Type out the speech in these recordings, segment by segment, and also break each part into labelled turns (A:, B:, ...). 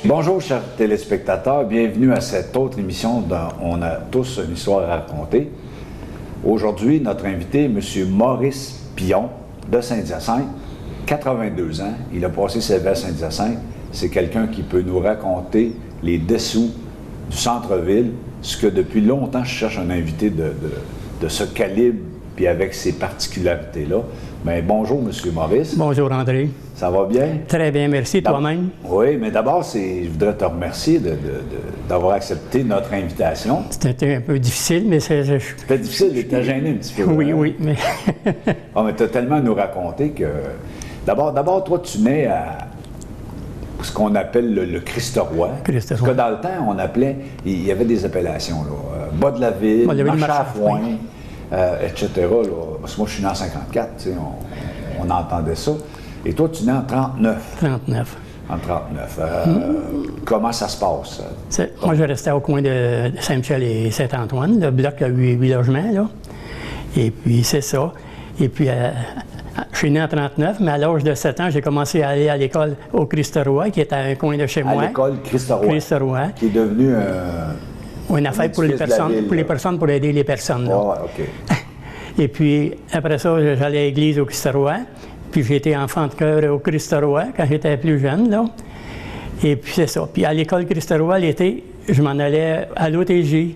A: Bonjour, chers téléspectateurs. Bienvenue à cette autre émission dont on a tous une histoire à raconter. Aujourd'hui, notre invité est M. Maurice Pillon de Saint-Hyacinthe, 82 ans. Il a passé sa vie à Saint-Hyacinthe. C'est quelqu'un qui peut nous raconter les dessous du centre-ville, ce que depuis longtemps je cherche un invité de ce calibre puis avec ces particularités-là. Mais bonjour, M. Maurice.
B: Bonjour, André.
A: Ça va bien?
B: Très bien, merci. Toi-même?
A: Oui, mais d'abord, je voudrais te remercier d'avoir accepté notre invitation.
B: C'était un peu difficile, mais c'est...
A: C'était difficile, tu t'es gêné un petit peu.
B: Oui,
A: hein?
B: oui, mais...
A: Ah, mais tu as tellement à nous raconter que... D'abord, toi, tu nais à ce qu'on appelle le Christ-Roi. Parce que dans le temps, on appelait... Il y avait des appellations, là. Bas-de-la-Ville, Marche-à-Foin, etc. Là. Parce que moi, je suis né en 54, tu sais, on entendait ça. Et toi, tu nais en 39.
B: 39.
A: En 39. Comment ça se passe?
B: Moi, je restais au coin de Saint-Michel et Saint-Antoine. Le bloc a 8 logements, là. Et puis, c'est ça. Et puis, je suis né en 39, mais à l'âge de 7 ans, j'ai commencé à aller à l'école au Christ-Roi, qui est à un coin de chez moi.
A: À l'école Christ-Roi.
B: Christ-Roi.
A: Qui est devenu
B: une affaire pour les personnes, pour aider les personnes. Là.
A: Oh, OK.
B: Et puis, après ça, j'allais à l'église au Christ-Roi. Puis j'ai été enfant de cœur au Christ-Roi quand j'étais plus jeune, là. Et puis c'est ça. Puis à l'école Christ-Roi, l'été, je m'en allais à l'OTJ,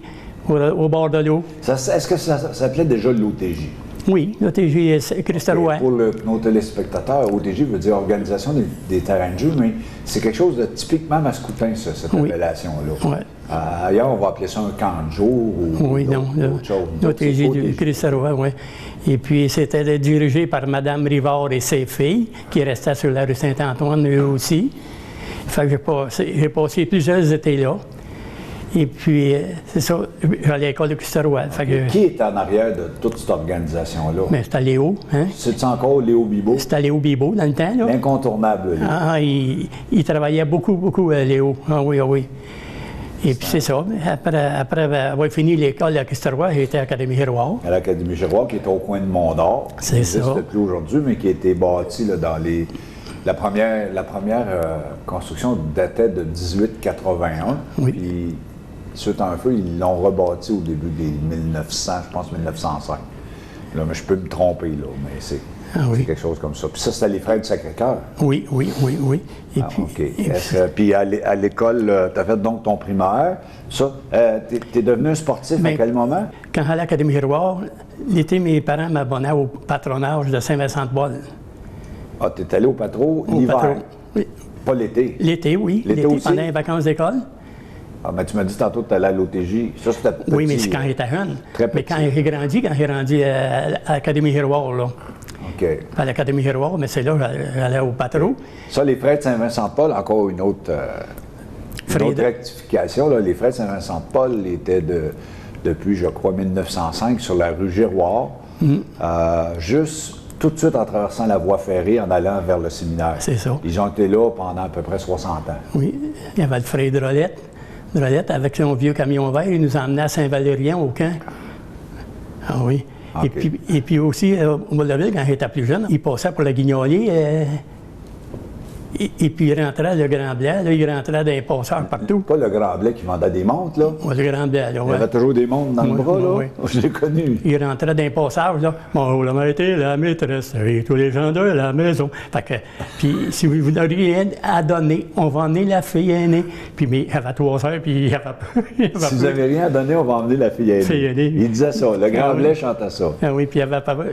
B: au bord de l'eau.
A: Est-ce que ça s'appelait déjà l'OTJ?
B: Oui, l'OTJ Christ-Roi.
A: Okay. Pour nos téléspectateurs, OTJ veut dire Organisation des terrains de jeu, mais c'est quelque chose de typiquement mascoutin, cette appellation-là.
B: Oui.
A: Ailleurs, on va appeler ça un camp de jour ou autre chose.
B: L'OTJ du Christ-Roi, oui. Et puis, c'était dirigé par Mme Rivard et ses filles, qui restaient sur la rue Saint-Antoine, eux aussi. Fait que j'ai passé plusieurs étés là. Et puis, c'est ça, j'allais à l'école de Christ-Roi.
A: Qui est en arrière de toute cette organisation-là?
B: Bien, c'était Léo. Hein?
A: C'est encore Léo Bibeau?
B: C'était Léo Bibeau, dans le temps, là.
A: L'incontournable, Léo.
B: Ah, il travaillait beaucoup, Léo. Ah oui, ah oui. Et puis c'est ça. Après avoir fini l'école à Christ-Roi, j'ai été à l'Académie Giroir.
A: À l'Académie Giroir, qui est au coin de Mont-d'Or.
B: C'est ça.
A: Qui n'existe plus aujourd'hui, mais qui a été bâti là, dans les... La première construction datait de 1881.
B: Oui.
A: Puis, suite à un feu, ils l'ont rebâti au début des 1900, je pense 1905. Là, mais je peux me tromper, là, mais c'est...
B: oui.
A: C'est quelque chose comme ça. Puis ça, c'était les Frères du Sacré-Cœur.
B: Oui. Et puis,
A: OK. Puis à l'école, tu as fait donc ton primaire. Ça, tu es devenu un sportif à quel moment?
B: Quand j'allais à l'Académie Giroir, l'été, mes parents m'abonnaient au patronage de Saint-Vincent-de-Paul.
A: Ah, tu es allé au patro l'hiver?
B: Oui.
A: Pas l'été?
B: L'été, oui.
A: L'été aussi?
B: Pendant les vacances d'école.
A: Ah, mais tu m'as dit tantôt que tu allais à l'OTJ. Ça, c'était petit.
B: Oui, mais c'est quand j'étais jeune.
A: Très petit.
B: Mais quand j'ai grandi à l'Académie Giroir, là.
A: OK.
B: À l'Académie Giroir, mais c'est là que j'allais au patro.
A: Ça, les Frères de Saint-Vincent-de-Paul, encore une autre rectification. Là. Les Frères de Saint-Vincent-de-Paul étaient depuis, je crois, 1905 sur la rue Giroir, juste tout de suite en traversant la voie ferrée en allant vers le séminaire.
B: C'est ça.
A: Ils ont été là pendant à peu près 60 ans.
B: Oui. Il y avait le frère Drolette. Drolette, avec son vieux camion vert, il nous emmenait à Saint-Valérien, au camp. Ah oui. Okay. Et puis aussi, au Moldaville, quand j'étais plus jeune, il passait pour le Guignolier. Et puis il rentrait le Grand Blais, là, il rentrait dans les passeurs partout.
A: Pas le Grand Blais qui vendait des montres, là?
B: Oui, le Grand Blais, là,
A: Il y avait toujours des montres dans le bras, là? Oui. Je l'ai connu.
B: Il rentrait dans les passages, là. Bon, la maîtresse, la maîtresse, et tous les gens de la maison. Fait que, puis si vous n'avez rien à donner, on va emmener la fille aînée. Puis, mais il avait 3 heures, puis il avait peur.
A: Si vous n'avez rien à donner, on va emmener la fille aînée. Il disait ça, le Grand Blais chantait ça.
B: Ah oui, puis il avait peur.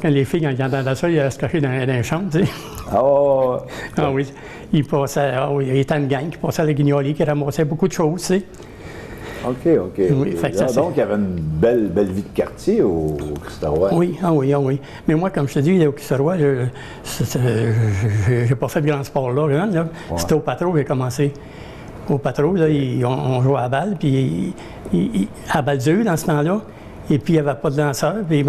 B: Quand les filles, quand ils entendaient ça, ils allaient se cacher dans les chambres, tu sais.
A: Oh!
B: Ah oui, il passait, il était une gang qui passait à la Guignolier, qui ramassait beaucoup de choses, tu sais.
A: OK.
B: Oui,
A: donc, il y avait une belle vie de quartier au Christ-Roi.
B: Oui. Mais moi, comme je te dis, au Christ-Roi, j'ai pas fait de grand sport là. Là. Ouais. C'était au patro que j'ai commencé. Au patro, là, on jouait à la balle, puis à la balle dure dans ce temps-là. Et puis, il n'y avait pas de lanceur, puis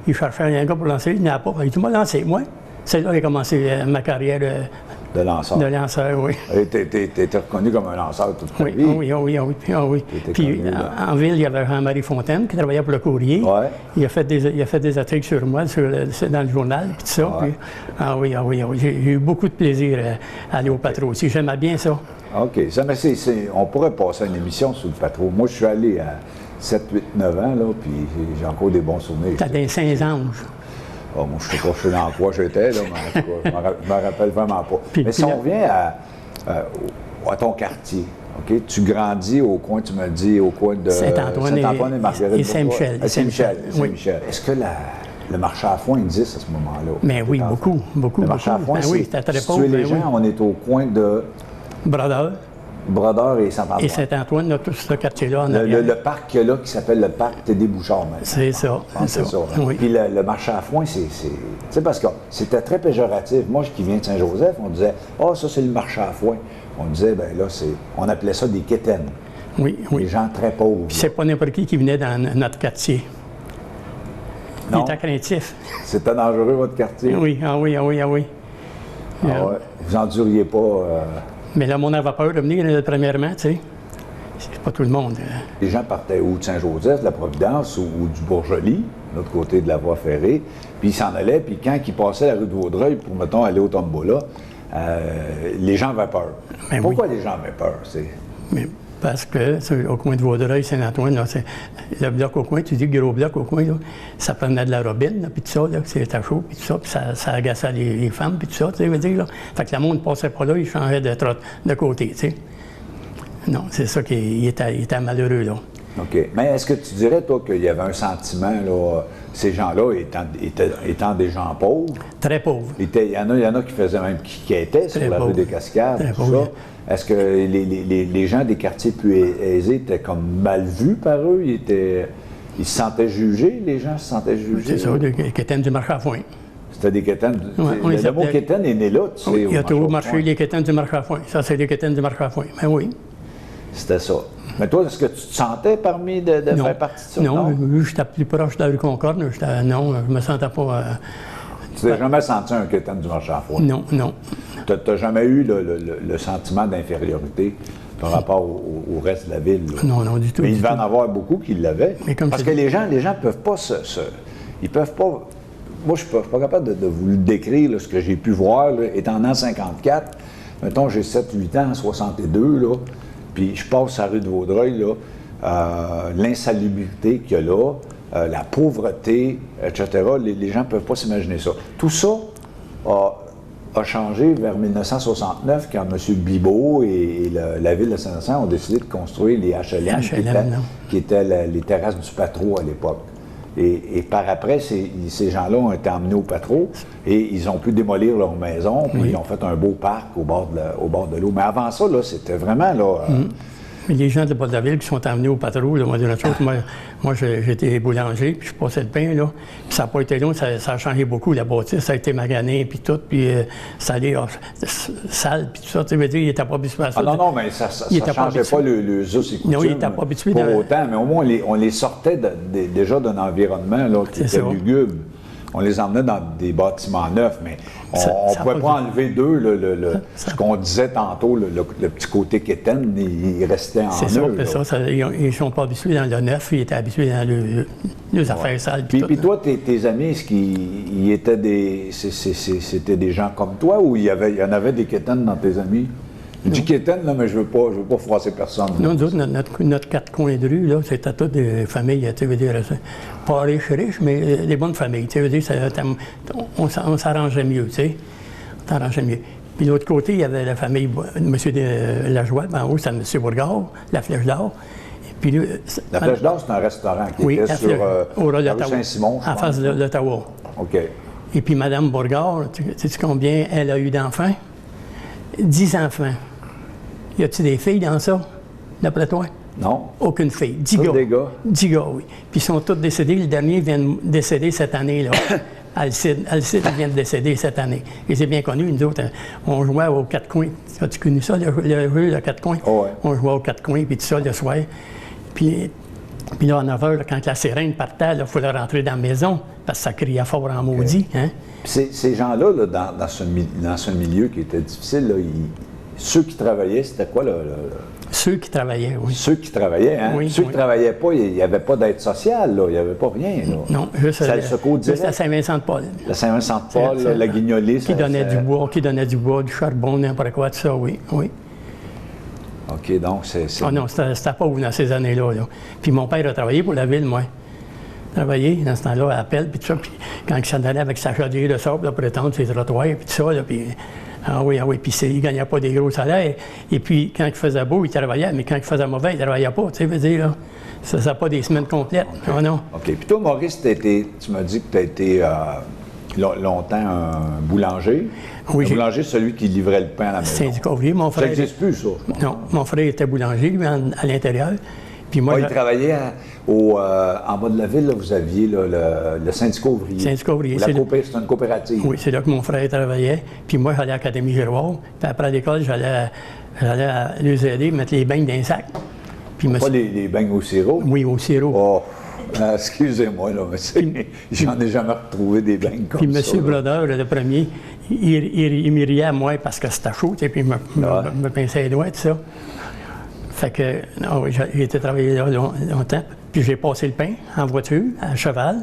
B: il cherchait un gars pour lancer, il n'y en a pas. Il dit, moi, lancez, moi. C'est là que j'ai commencé ma carrière
A: De lanceur.
B: De lanceur, oui.
A: Et tu étais reconnu comme un lanceur toute ta
B: Oui,
A: vie.
B: oui, oui, oui, oui. Puis en ville, il y avait Jean-Marie Fontaine qui travaillait pour le Courrier.
A: Ouais.
B: Il a fait des articles sur moi dans le journal, puis tout ça.
A: Ouais.
B: Puis, oui. J'ai eu beaucoup de plaisir à aller au Patro aussi. J'aimais bien ça.
A: OK. Ça, mais on pourrait passer une émission sur le Patro. Moi, je suis allé à 7, 8, 9 ans, là, puis j'ai encore des bons souvenirs.
B: T'as des Saint-Anges.
A: Oh, moi, je ne sais pas dans quoi j'étais, là, mais en tout cas, je me rappelle vraiment pas. Mais si on revient à ton quartier, OK? Tu grandis au coin, tu me dis, au coin de
B: Saint-Antoine
A: et Marguerite.
B: Et Saint-Michel.
A: Saint-Michel.
B: Oui.
A: Est-ce que le marché à foin existe à ce moment-là?
B: Mais oui, beaucoup.
A: Le marché à foin,
B: oui, c'était très pauvre.
A: les gens, on est au coin de Brodeur et Saint-Antoine.
B: Et Saint-Antoine, là, tout ce quartier-là en arrière.
A: Le parc là qui s'appelle le parc Tédé Bouchard.
B: C'est ça.
A: C'est ça.
B: Oui.
A: Puis le marché à foin, c'est tu sais, parce que c'était très péjoratif. Moi, qui viens de Saint-Joseph, on disait « Ah, ça, c'est le marché à foin ». On disait, ben là, on appelait ça des quétaines.
B: Oui.
A: Des gens très pauvres.
B: Puis c'est pas n'importe qui venait dans notre quartier. Il était craintif.
A: C'était dangereux, votre quartier?
B: Oui.
A: Ah ouais. Vous n'enduriez pas...
B: Mais là, mon avait peur de venir, premièrement, tu sais. C'est pas tout le monde.
A: Les gens partaient ou de Saint-Joseph, de la Providence ou du Bourgelis, de l'autre côté de la voie ferrée, puis ils s'en allaient, puis quand ils passaient la rue de Vaudreuil pour, mettons, aller au Tombola, les gens avaient peur.
B: Ben
A: Pourquoi les gens avaient peur?
B: Mais parce que, au coin de Vaudreuil, Saint-Antoine, là, c'est le bloc au coin, tu dis le gros bloc au coin, là, ça prenait de la robine, là, puis tout ça, là, c'était chaud, puis tout ça, puis ça agaçait les femmes, puis tout ça, tu sais, veux dire, là. Fait que le monde ne passait pas là, il changeait de côté, tu sais. Non, c'est ça qu'il était malheureux, là.
A: OK. Mais est-ce que tu dirais, toi, qu'il y avait un sentiment, là, ces gens-là étant des gens pauvres?
B: Très pauvres.
A: Il y en a qui faisaient même, qui étaient sur la rue des Cascades,
B: très
A: tout
B: pauvres.
A: ça. Est-ce que les gens des quartiers plus aisés étaient comme mal vus par eux? Ils se sentaient jugés, les gens se sentaient jugés?
B: C'est ça, des quétaines du marché à foin.
A: C'était des quétaines.
B: Le
A: mot quétaine est né là, tu sais.
B: Oui, il y a toujours marché les quétaines du marché à foin. Ça, c'est les quétaines du marché à foin. Mais oui.
A: C'était ça. Mais toi, est-ce que tu te sentais parmi de faire partie de ça?
B: Non, j'étais plus proche de la rue Concorde. Non, je me sentais pas...
A: Tu n'as jamais senti un quétaine du marché à foin?
B: Non.
A: Tu n'as jamais eu le sentiment d'infériorité par rapport au reste de la ville? Là.
B: Non, du tout.
A: Mais il devait en avoir beaucoup qui l'avaient. Parce que les gens ne peuvent pas ils peuvent pas... Moi, je ne suis pas capable de vous le décrire, là, ce que j'ai pu voir, là, étant en 54. Mettons, j'ai 7-8 ans, en 62, là, puis je passe à la rue de Vaudreuil, là, l'insalubrité qu'il y a là, la pauvreté, etc. Les gens ne peuvent pas s'imaginer ça. Tout ça a changé vers 1969 quand M. Bibot et la ville de Saint-Vincent ont décidé de construire les HLM, qui étaient les terrasses du Patro à l'époque. Et par après, ces gens-là ont été emmenés au Patro et ils ont pu démolir leur maison, puis ils ont fait un beau parc au bord de l'eau. Mais avant ça, là, c'était vraiment... là.
B: Mais les gens de Bordaville qui sont emmenés au Patro, là, moi j'étais boulanger, puis je passais le pain, là. Puis ça n'a pas été long, ça a changé beaucoup, la bâtisse, ça a été magané, puis tout, puis ça allait sale, puis tout ça. Tu veux dire, il n'était pas habitué à ça.
A: Non, mais ça ne changeait pas le us et coutumes.
B: Non, il n'était pas habitué.
A: Pour autant, mais au moins, on les sortait déjà d'un environnement là, qui était lugubre. On les emmenait dans des bâtiments neufs, mais on ne pouvait pas enlever d'eux ce qu'on disait tantôt, le petit côté quétaine, il restait en eux.
B: C'est ça, ils ne sont pas habitués dans le neuf, ils étaient habitués dans les affaires sales.
A: Puis toi, tes amis, est-ce qu'ils étaient c'était des gens comme toi ou il y en avait des quétaines dans tes amis? Je dis quétaine, là, mais je veux pas froisser personne.
B: Non, nous autres, notre quatre coins de rue, là, c'était toutes des familles, tu veux dire, pas riches, mais des bonnes familles, tu veux dire, on s'arrangeait mieux, tu sais, on s'arrangeait mieux. Puis de l'autre côté, il y avait la famille M. Lajoie, en haut, c'était M. Bourgard, la Flèche d'Or. Puis lui,
A: la Flèche d'Or, c'est un restaurant qui était sur la rue Saint-Simon,
B: en face de l'Ottawa.
A: OK.
B: Et puis Mme Bourgard, sais-tu combien elle a eu d'enfants? 10 enfants. Y a-t-il des filles dans ça, d'après toi?
A: Non.
B: Aucune fille. 10 gars.
A: Des gars?
B: 10 gars, oui. Puis ils sont tous décédés. Le dernier vient de décéder cette année, là. Alcide vient de décéder cette année. Et c'est bien connu, nous autres, on jouait aux quatre coins. As-tu connu ça, le jeu, le quatre coins?
A: Oh, ouais.
B: On jouait aux quatre coins, puis tout ça, le soir. Puis là, à 9 h, quand la sirène partait, il fallait rentrer dans la maison. parce que ça criait fort en maudit. Hein?
A: Ces gens-là, là, dans ce milieu qui était difficile, là, ceux qui travaillaient, c'était quoi?
B: Ceux qui travaillaient, oui.
A: Ceux qui travaillaient, hein?
B: Oui,
A: ceux qui ne travaillaient pas, il n'y avait pas d'aide sociale, là. Il n'y avait pas rien. Là.
B: Non, juste à Saint-Vincent-de-Paul.
A: La Saint-Vincent-de-Paul, la Guignolée.
B: Qui donnait du bois, du charbon, n'importe quoi, tout ça, oui.
A: OK, donc c'est...
B: Ah non, c'était pauvre dans ces années-là. Là. Puis mon père a travaillé pour la ville, moi. Travaillé dans ce temps-là à Appel, puis tout ça. Puis quand il s'en allait avec sa chaudière de sable pour étendre ses trottoirs, puis tout ça, là, puis... Ah oui, puis il ne gagnait pas des gros salaires. Et puis, quand il faisait beau, il travaillait, mais quand il faisait mauvais, il ne travaillait pas. Tu sais, veux dire, là, ça n'a pas des semaines complètes. Okay. Oh non.
A: OK. Puis toi, Maurice, tu m'as dit que tu as été longtemps un boulanger.
B: Oui,
A: un boulanger, celui qui livrait le pain à la maison.
B: Syndicat ouvrier, mon frère.
A: Ça n'existe plus, ça?
B: Non, mon frère était boulanger, lui, à l'intérieur. Puis moi,
A: il travaillait en bas de la ville, là, vous aviez là, le syndicat ouvrier.
B: Syndicat ouvrier.
A: C'est une coopérative.
B: Oui, c'est là que mon frère travaillait. Puis moi, j'allais à l'Académie Giroir. Puis après l'école, j'allais les aider, mettre les beignes dans les sacs. Puis
A: pas les beignes au sirop?
B: Oui, au sirop.
A: Oh, excusez-moi, là, mais j'en ai jamais retrouvé des beignes comme ça.
B: Puis M. Brodeur, le premier, il me riait à moi parce que c'était chaud, puis il me pinçait les doigts, tout ça. Fait que, j'ai été travailler là longtemps, puis j'ai passé le pain en voiture, à cheval.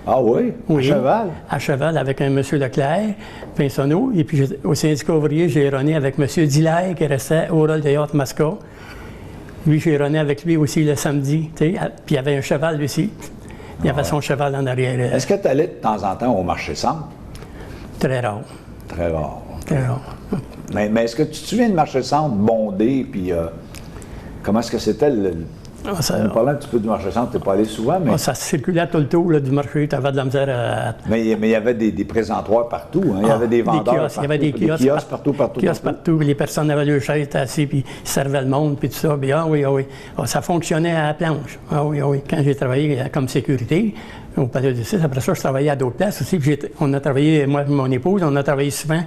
A: Ah oui? À cheval?
B: À cheval avec un M. Leclerc, Pinsonneau, et puis au syndicat ouvrier, j'ai erroné avec M. Dillaire, qui restait au rôle de Yacht Masca. Lui, j'ai erroné avec lui aussi le samedi, tu sais, puis il y avait un cheval aussi. Il y avait son cheval en arrière.
A: Est-ce que tu allais de temps en temps au marché-centre?
B: Très rare.
A: Très rare.
B: Très rare.
A: Mais est-ce que tu te souviens de marché-centre bondé, puis... comment est-ce que c'était on me parlait un petit peu du marché-centre, tu n'es pas allé souvent, mais...
B: ça circulait tout le tour là, du marché, tu avais de la misère à...
A: Mais il y avait des présentoirs partout, hein? Il y avait des vendeurs partout.
B: Il y avait des kiosques partout. Les personnes avaient leurs chaises assis, puis ils servaient le monde, puis tout ça. Puis ça fonctionnait à la planche. Ah oui. Quand j'ai travaillé comme sécurité au Palais de Justice, après ça, je travaillais à d'autres places aussi. Puis on a travaillé, moi et mon épouse, on a travaillé souvent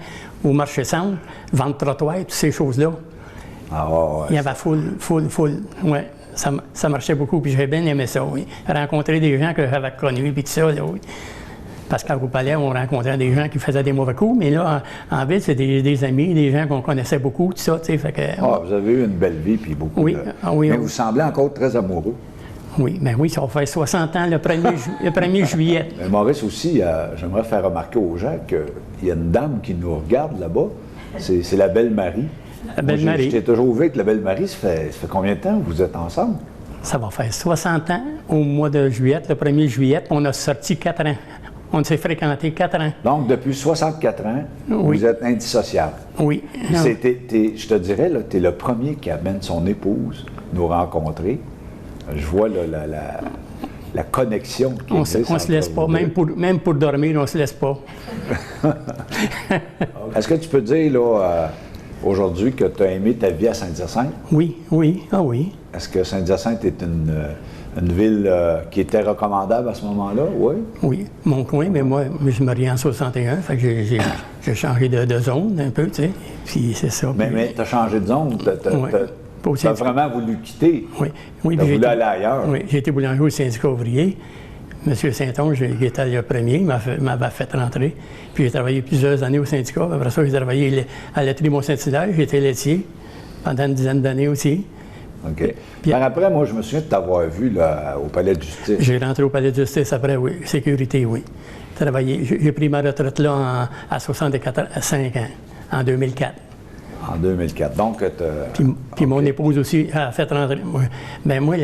B: au marché-centre, vendre trottoir, toutes ces choses-là.
A: Ah ouais.
B: Il y avait full. Ouais. Ça marchait beaucoup, puis j'ai bien aimé ça, oui. Rencontrer des gens que j'avais connus, puis tout ça, là, oui. Parce qu'au palais, on rencontrait des gens qui faisaient des mauvais coups, mais là, en ville, c'est des amis, des gens qu'on connaissait beaucoup, tout ça, tu sais, fait que...
A: vous avez eu une belle vie, puis beaucoup
B: oui.
A: de...
B: Oui,
A: mais vous semblez encore très amoureux.
B: Oui, bien oui, ça va faire 60 ans le 1er juillet.
A: Mais Maurice aussi, j'aimerais faire remarquer aux gens qu'il y a une dame qui nous regarde là-bas, c'est la Belle-Marie.
B: La Belle-Marie.
A: Je t'ai toujours vu avec la Belle-Marie. Ça fait combien de temps que vous êtes ensemble? Ça
B: va faire 60 ans au mois de juillet, le 1er juillet. On a sorti 4 ans. On s'est fréquenté 4 ans.
A: Donc, depuis 64 ans, vous êtes indissociables.
B: Oui.
A: Je te dirais, tu es le premier qui amène son épouse nous rencontrer. Je vois là, la connexion qui existe.
B: On ne se laisse pas. Même pour dormir, on ne se laisse pas.
A: Est-ce que tu peux dire, là... aujourd'hui, que tu as aimé ta vie à Saint-Hyacinthe?
B: Oui. Ah oui.
A: Est-ce que Saint-Hyacinthe est une ville qui était recommandable à ce moment-là? Oui. Oui,
B: mon coin, mais moi, je suis marié en 61, fait que j'ai changé de zone un peu, tu sais. Puis c'est ça.
A: Mais tu as changé de zone? Tu as vraiment voulu quitter?
B: Oui.
A: Tu as voulu aller ailleurs?
B: Oui, j'ai été boulanger au syndicat ouvrier. M. Saint-Onge, il était le premier, il m'avait fait rentrer. Puis j'ai travaillé plusieurs années au syndicat. Après ça, j'ai travaillé à la laiterie Mont-Saint-Hilaire. J'ai été laitier pendant une dizaine d'années aussi.
A: OK. Puis après, moi, je me souviens de t'avoir vu là, au Palais de Justice.
B: J'ai rentré au Palais de Justice après, oui. Sécurité, oui. J'ai pris ma retraite là à 65 ans, en 2004.
A: En 2004. Donc,
B: puis mon épouse aussi a fait rentrer. Bien, moi,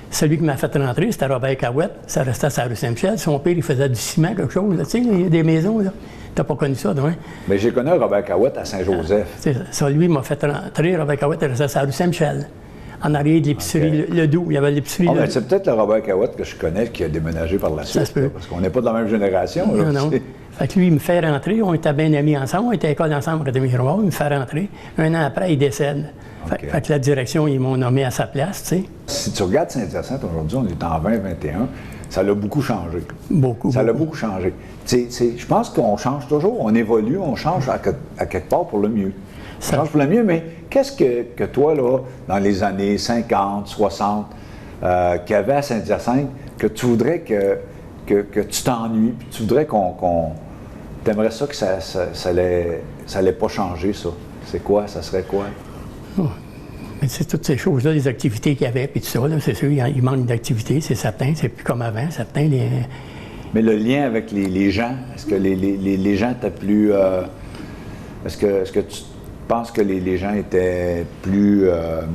B: celui qui m'a fait rentrer, c'était Robert Cahouette. Ça restait à la rue Saint-Michel. Son père, il faisait du ciment, quelque chose. Tu sais, il y a des maisons, là. T'as pas connu ça, non?
A: Mais j'ai connu Robert Cahouette à Saint-Joseph.
B: Ça, lui, m'a fait rentrer. Robert Cahouette, il restait à la rue Saint-Michel. En arrière de l'épicerie Le Doux. Il y avait l'épicerie
A: mais c'est peut-être le Robert Cahouette que je connais qui a déménagé par la suite. Parce qu'on n'est pas de la même génération. Là,
B: non. Fait que lui, il me fait rentrer. On était bien amis ensemble. On était à l'école ensemble à Demi-Miroir. Il me fait rentrer. Un an après, il décède. Fait que la direction, ils m'ont nommé à sa place, tu sais.
A: Si tu regardes Saint-Hyacinthe aujourd'hui, on est en 2021, ça l'a beaucoup changé.
B: Ça
A: l'a beaucoup changé. Je pense qu'on change toujours, on évolue, on change à quelque part pour le mieux. On change pour le mieux, mais qu'est-ce que toi, là, dans les années 50, 60, qu'il y avait à Saint-Hyacinthe, que tu voudrais que tu t'ennuies, puis tu voudrais t'aimerais ça que ça allait pas changer, ça? C'est quoi? Ça serait quoi?
B: Oh. Mais c'est toutes ces choses-là, les activités qu'il y avait, puis tout ça, là, c'est sûr, il manque d'activités, c'est certain, c'est plus comme avant, certain.
A: Mais le lien avec les gens, est-ce que les gens étaient plus... est-ce que tu penses que les gens étaient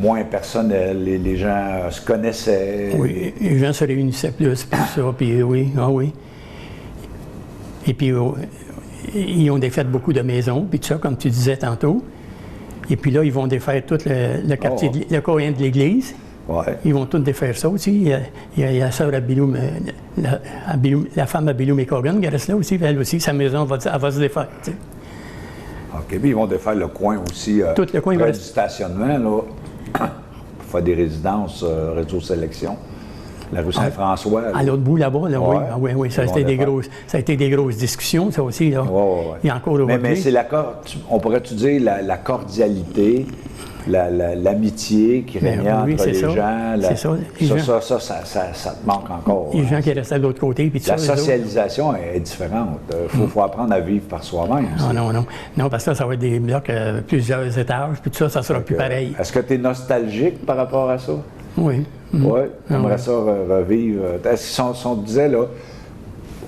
A: moins personnels, les gens se connaissaient?
B: Oui, les gens se réunissaient plus pour ça, puis oui, ah oui. Et puis, ils ont défait beaucoup de maisons, puis tout ça, comme tu disais tantôt. Et puis là, ils vont défaire tout le quartier, le coin de l'église.
A: Ouais.
B: Ils vont tous défaire ça aussi. Il y a la sœur Abilou, la femme Abilou McCorgan qui reste là aussi. Elle aussi, sa maison elle va se défaire. Tu sais.
A: OK, puis ils vont défaire le coin aussi.
B: Tout le coin
A: près du stationnement, là, pour faire des résidences réseau sélection. La rue Saint-François.
B: À l'autre bout, là-bas, là,
A: ouais.
B: oui. Ça a été des grosses discussions, ça aussi. Là.
A: Ouais.
B: Il y a encore aujourd'hui.
A: Mais c'est on pourrait-tu dire la cordialité, l'amitié qui régnait entre les gens.
B: C'est ça.
A: Ça te manque encore.
B: Les gens qui restent de l'autre côté. Puis
A: la socialisation est différente. Il faut apprendre à vivre par soi-même.
B: Non, parce que ça va être des blocs plusieurs étages, puis tout ça, ça sera plus pareil.
A: Est-ce que tu es nostalgique par rapport à ça?
B: Oui.
A: Oui, j'aimerais ça revivre. Si on te disait, là,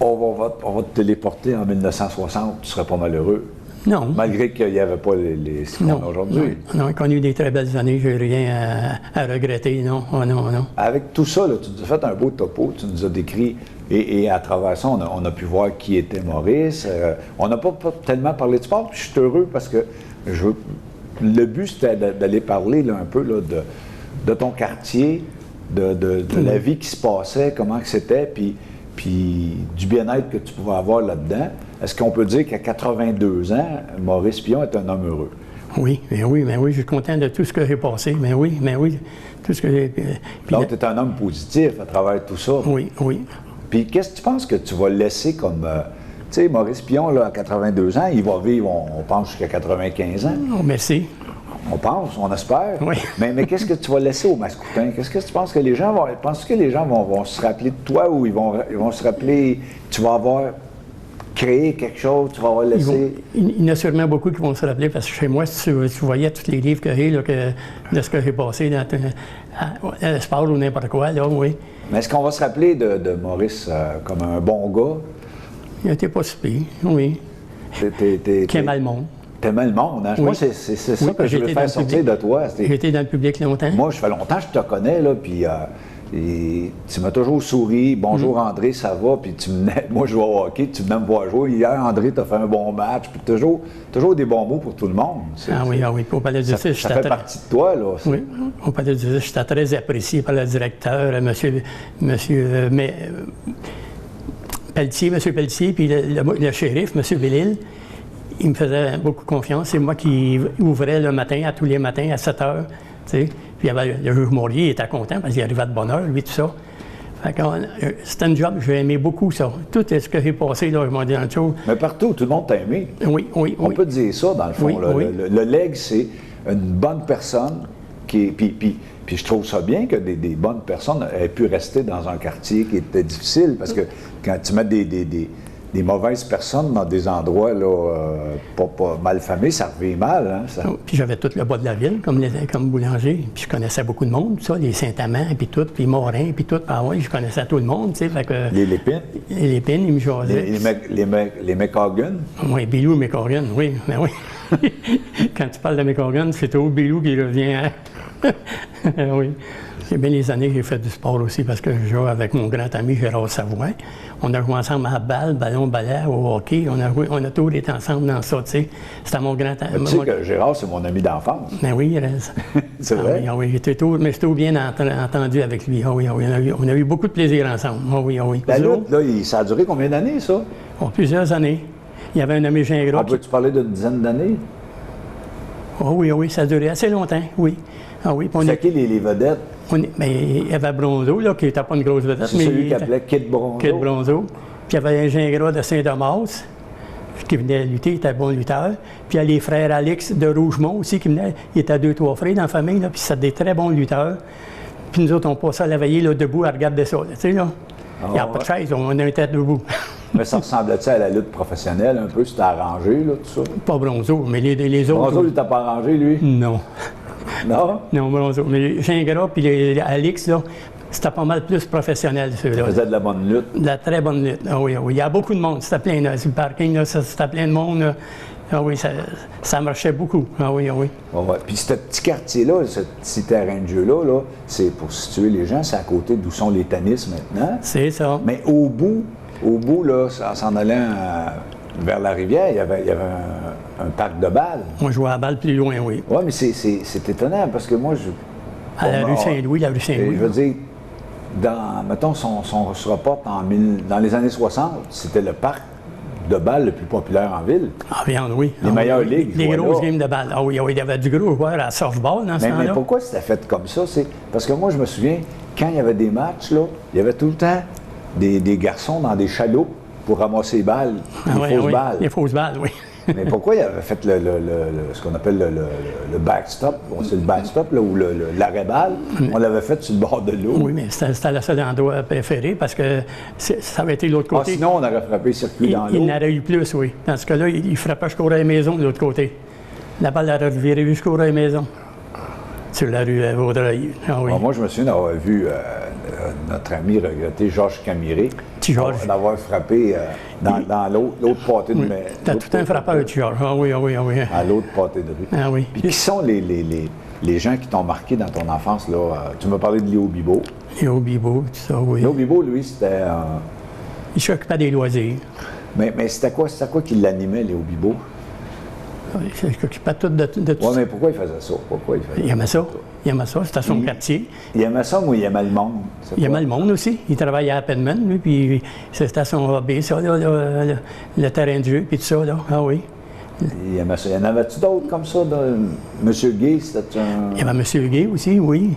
A: on va te téléporter en 1960, tu serais pas malheureux.
B: Non.
A: Malgré qu'il n'y avait pas ce qu'on a aujourd'hui.
B: Non, on a connu des très belles années, je n'ai rien à regretter, non. Oh, non.
A: Avec tout ça, là, tu nous as fait un beau topo, tu nous as décrit, et à travers ça, on a pu voir qui était Maurice. On n'a pas tellement parlé de sport, puis je suis heureux parce que le but, c'était d'aller parler là, un peu là, de ton quartier, de la vie qui se passait, comment que c'était, puis du bien-être que tu pouvais avoir là-dedans. Est-ce qu'on peut dire qu'à 82 ans, Maurice Pion est un homme heureux?
B: Oui, je suis content de tout ce que j'ai passé, mais oui, tout ce que j'ai...
A: Donc, tu es un homme positif à travers tout ça.
B: Oui.
A: Puis qu'est-ce que tu penses que tu vas laisser comme... tu sais, Maurice Pion, là, à 82 ans, il va vivre, on pense, jusqu'à 95 ans.
B: Oh, merci.
A: On pense, on espère.
B: Oui.
A: Mais qu'est-ce que tu vas laisser aux Mascoutins? Qu'est-ce que tu penses que les gens vont... Penses-tu que les gens vont se rappeler de toi ou ils vont se rappeler... Tu vas avoir créé quelque chose, tu vas avoir laissé...
B: Il y en a sûrement beaucoup qui vont se rappeler parce que chez moi, si tu voyais tous les livres que j'ai, là, de ce que j'ai passé dans le sport ou n'importe quoi, là, oui.
A: Mais est-ce qu'on va se rappeler de Maurice comme un bon gars?
B: Il n'était pas si pire, oui. Qui aimait le monde.
A: T'aimais le monde, hein?
B: Oui.
A: Moi, c'est ça que je veux faire sortir de toi.
B: J'ai été dans le public longtemps.
A: Moi, ça fait longtemps que je te connais, là, puis tu m'as toujours souri. Bonjour André, ça va? Puis moi, je joue au hockey, tu venais me voir jouer. Hier, André, t'as fait un bon match. Puis toujours des bons mots pour tout le monde.
B: Oui. Au Palais de Justice,
A: ça fait partie de toi, là.
B: Oui, au Palais de Justice, j'étais très apprécié par le directeur, monsieur Pelletier, puis le shérif, M. Bellil. Il me faisait beaucoup confiance. C'est moi qui ouvrais le matin, tous les matins, à 7 heures. Puis il y avait le juge Maurier, il était content parce qu'il arrivait de bonne heure, lui, tout ça. C'était un job, j'ai aimé beaucoup ça. Tout ce que j'ai passé, là, je m'en dis dans le show.
A: Mais partout, tout le monde t'a aimé.
B: Oui.
A: On peut dire ça, dans le fond.
B: Oui.
A: Le leg, c'est une bonne personne qui est... Puis je trouve ça bien que des bonnes personnes aient pu rester dans un quartier qui était difficile, parce que quand tu mets des mauvaises personnes dans des endroits là, pas mal famés, ça revient mal. Hein, ça.
B: Puis j'avais tout le bas de la ville, comme boulanger. Puis je connaissais beaucoup de monde, ça, les Saint-Amand, puis tout, puis Morin, puis tout. Ah oui, je connaissais tout le monde, tu sais. Fait que,
A: les Lépines?
B: Les Lépines, ils me jasaient.
A: Les McCorgan?
B: Oui, Billou McCorgan, oui. Ben oui. Quand tu parles de McCorgan, c'est toujours Billou qui revient. Oui. C'est bien les années que j'ai fait du sport aussi, parce que je jouais avec mon grand ami Gérard Savoie. On a joué ensemble à la balle, ballon, balai, au hockey. On a tous été ensemble dans ça, tu sais. C'était mon grand ami.
A: Tu sais que Gérard, c'est mon ami d'enfance.
B: Ben oui, il reste.
A: C'est vrai?
B: Oui, j'étais toujours bien entendu avec lui. Ah oui, on a eu beaucoup de plaisir ensemble. Ah oui.
A: La lutte, là, ça a duré combien d'années, ça?
B: Plusieurs années. Il y avait un ami Gingras.
A: Peux-tu parler d'une dizaine d'années?
B: Oh oui, ça a duré assez longtemps, oui. Ah oui.
A: C'est qui les vedettes?
B: Il y avait Bronzo, là, qui n'était pas une grosse vedette.
A: C'est celui qui appelait Kid Bronzo.
B: Kid Bronzo. Puis il y avait un Gingras de Saint-Damas qui venait lutter, il était un bon lutteur. Puis il y a les frères Alex de Rougemont aussi qui venaient. Il était 2-3 frères dans la famille, là, puis c'était des très bons lutteurs. Puis nous autres, on passait à la veillée là, debout à regarder ça, tu sais, là. Il n'y a pas de chaise, on était debout.
A: Mais ça ressemblait-tu à la lutte professionnelle un peu? C'était arrangé, là, tout ça?
B: Pas Bronzo, mais les autres...
A: Bronzo, il t'a pas arrangé, lui?
B: Non.
A: Non?
B: Non, Bronzo. Mais Gingras puis Alix, là, c'était pas mal plus professionnel, ceux-là.
A: Il faisait de la bonne lutte.
B: De la très bonne lutte. Ah oui, ah oui. Il y a beaucoup de monde. C'était plein, là. Sur le parking, là, c'était plein de monde. Là. Ah oui, ça marchait beaucoup. Ah oui, ah oui.
A: Ouais. Puis ce petit quartier-là, ce petit terrain de jeu-là, là, c'est pour situer les gens, c'est à côté d'où sont les tennis maintenant.
B: C'est ça.
A: Mais au bout, là, en s'en allant vers la rivière, il y avait un parc de balles.
B: On jouait à la balle plus loin, oui.
A: Oui, mais c'est étonnant parce que moi,
B: À la rue Saint-Louis, la rue Saint-Louis.
A: Je veux dire, mettons, si on se reporte dans les années 60, c'était le parc de balles le plus populaire en ville.
B: Ah, bien, oui.
A: Les meilleures ligues.
B: Les grosses games de balles. Ah oui, il y avait du gros joueur à softball dans ce temps-là.
A: Mais pourquoi c'était fait comme ça? Parce que moi, je me souviens, quand il y avait des matchs, là, il y avait tout le temps des garçons dans des chaloupes pour ramasser les balles, les fausses balles.
B: Les fausses balles, oui.
A: Mais pourquoi il avait fait ce qu'on appelle le backstop? C'est le backstop, là, ou l'arrêt balle. On l'avait fait sur le bord de l'eau.
B: Oui, mais c'était le seul endroit préféré parce que ça avait été de l'autre côté.
A: Sinon, on aurait frappé le circuit dans l'eau.
B: Il en aurait eu plus, oui. Dans ce cas-là, il frappait jusqu'au la maison de l'autre côté. La balle aurait viré jusqu'au la maison. Sur la rue Vaudreuil. Ah, oui.
A: Moi, je me souviens d'avoir vu notre ami regretté Georges Camiré d'avoir frappé dans l'autre pâté de rue.
B: T'as tout un frappeur, Georges. Ah oui, ah oui, ah oui.
A: À l'autre pâté de rue.
B: Ah oui.
A: Puis qui sont les gens qui t'ont marqué dans ton enfance, là? Tu m'as parlé de Léo Bibeau.
B: Léo Bibeau, tout ça, oui.
A: Léo Bibeau, lui, c'était...
B: Il s'occupait des loisirs.
A: Mais c'était quoi qui l'animait, Léo Bibeau?
B: Il s'occupait tout de tout.
A: Oui, mais pourquoi il faisait ça?
B: Il aimait ça. Il aimait ça. C'était son quartier.
A: Il aimait ça ou il aimait le monde?
B: Il aimait le monde aussi. Il travaillait à Penman, lui, puis c'était son hobby, ça, là, le terrain de jeu, puis tout ça, là. Ah oui.
A: Il aimait ça. Il y en avait-tu d'autres comme ça? Monsieur Gay, c'était un...
B: Il y avait M. Gay aussi, oui.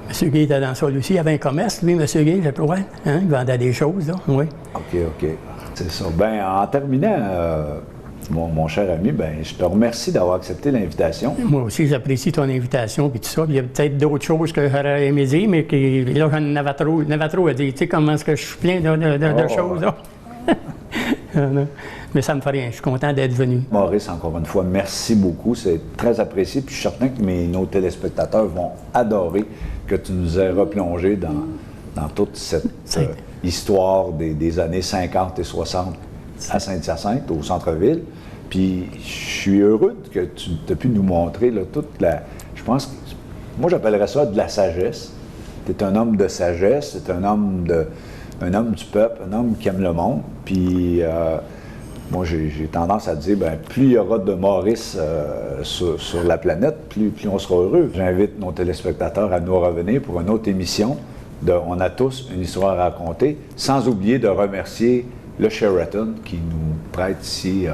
B: M. Gay était dans ça, lui aussi. Il avait un commerce, lui, M. Gay, je crois. Hein? Il vendait des choses, là. Oui.
A: OK. C'est ça. Bien, en terminant... Mon cher ami, je te remercie d'avoir accepté l'invitation.
B: Moi aussi, j'apprécie ton invitation et tout ça. Il y a peut-être d'autres choses que j'aurais aimé dire, mais là, j'en avais trop à dire. Tu sais comment est-ce que je suis plein de choses, là. Mais ça me fait rien. Je suis content d'être venu.
A: Maurice, encore une fois, merci beaucoup. C'est très apprécié. Puis je suis certain que nos téléspectateurs vont adorer que tu nous aies replongé dans toute cette histoire des années 50 et 60 à Saint-Hyacinthe, au centre-ville. Puis je suis heureux que tu aies pu nous montrer là, toute la... Je pense que... Moi, j'appellerais ça de la sagesse. Tu es un homme de sagesse, tu es un homme du peuple, un homme qui aime le monde. Puis moi, j'ai tendance à dire, plus il y aura de Maurice sur la planète, plus on sera heureux. J'invite nos téléspectateurs à nous revenir pour une autre émission de On a tous une histoire à raconter, sans oublier de remercier le Sheraton qui nous prête ici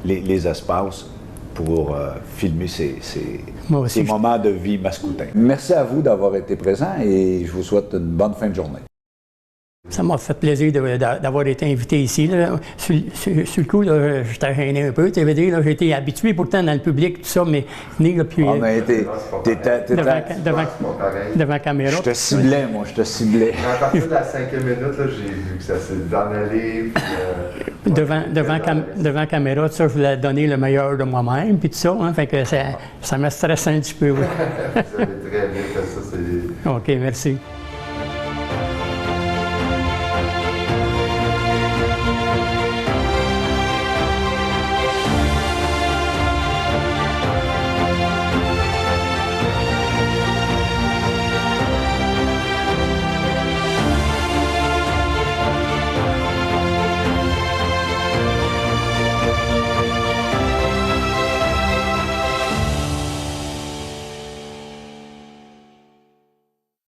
A: les espaces pour filmer ces moments de vie mascoutins. Merci à vous d'avoir été présents et je vous souhaite une bonne fin de journée.
B: Ça m'a fait plaisir d'avoir été invité ici. Là. Sur le coup, j'étais gêné un peu. J'ai été habitué pourtant dans le public, tout ça, mais venir puis.
A: Ah, mais
B: devant la caméra.
A: Je te ciblais, moi, je te ciblais.
C: À partir de la 5e minute, là, j'ai vu que ça s'est en allé.
B: Devant la caméra, ça, je voulais donner le meilleur de moi-même, puis tout ça. Hein, fait que ça me stressait un petit peu. Oui.
C: Vous avez très bien fait ça.
B: OK, merci.